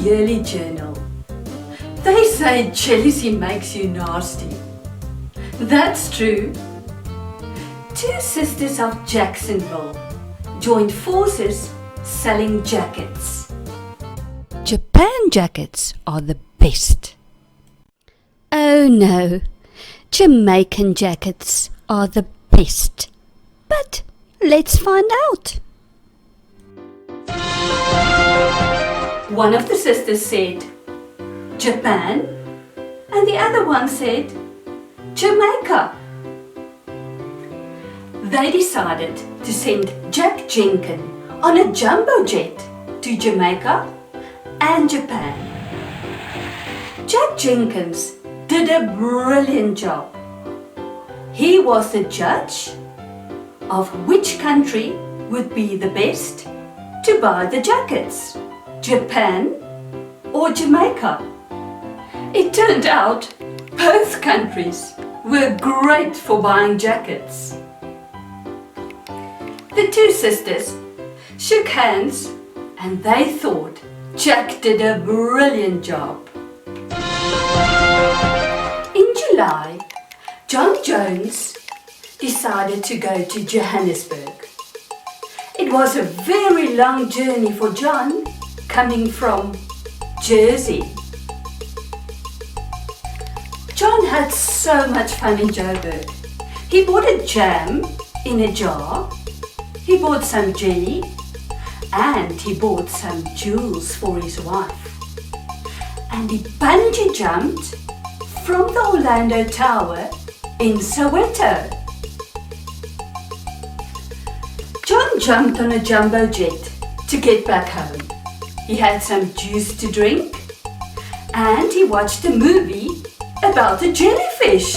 yearly journal. They say jealousy makes you nasty. That's true. Two sisters of Jacksonville joined forces selling jackets. Japan jackets are the best. Oh no, Jamaican jackets are the best. But let's find out. One of the sisters said, Japan, and the other one said, Jamaica. They decided to send Jack Jenkins on a jumbo jet to Jamaica and Japan. Jack Jenkins did a brilliant job. He was the judge of which country would be the best to buy the jackets, Japan or Jamaica. It turned out both countries were great for buying jackets. The two sisters shook hands and they thought Jack did a brilliant job. In July, John Jones decided to go to Johannesburg. It was a very long journey for John, coming from Jersey. John had so much fun in Joburg. He bought a jam in a jar, he bought some jelly, and he bought some jewels for his wife. And he bungee jumped from the Orlando Tower in Soweto. John jumped on a jumbo jet to get back home. He had some juice to drink and he watched a movie about a jellyfish.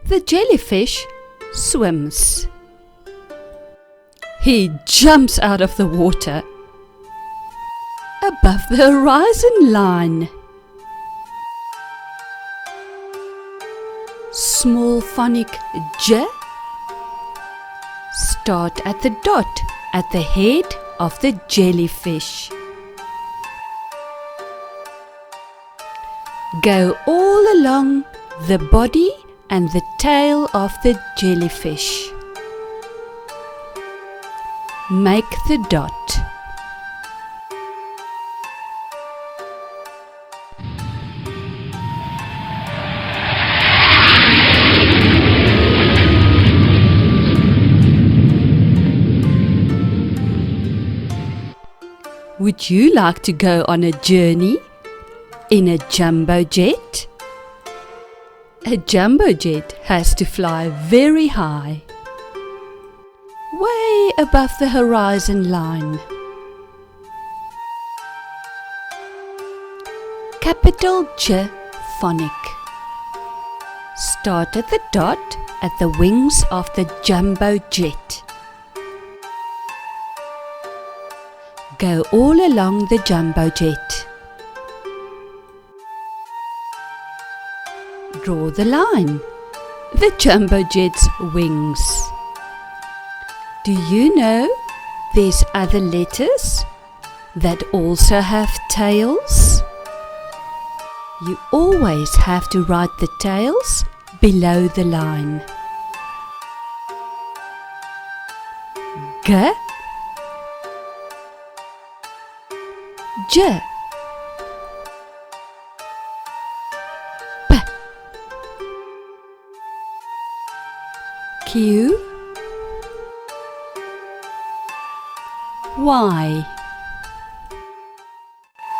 The jellyfish swims. He jumps out of the water above the horizon line. Small phonic j start at the dot at the head of the jellyfish. Go all along the body and the tail of the jellyfish. Make the dot. Would you like to go on a journey in a jumbo jet? A jumbo jet has to fly very high, way above the horizon line. Capital j-phonic. Start at the dot at the wings of the jumbo jet. Go all along the jumbo jet. Draw the line, the jumbo jet's wings. Do you know there's other letters that also have tails? You always have to write the tails below the line. G, J, P, Q, Y.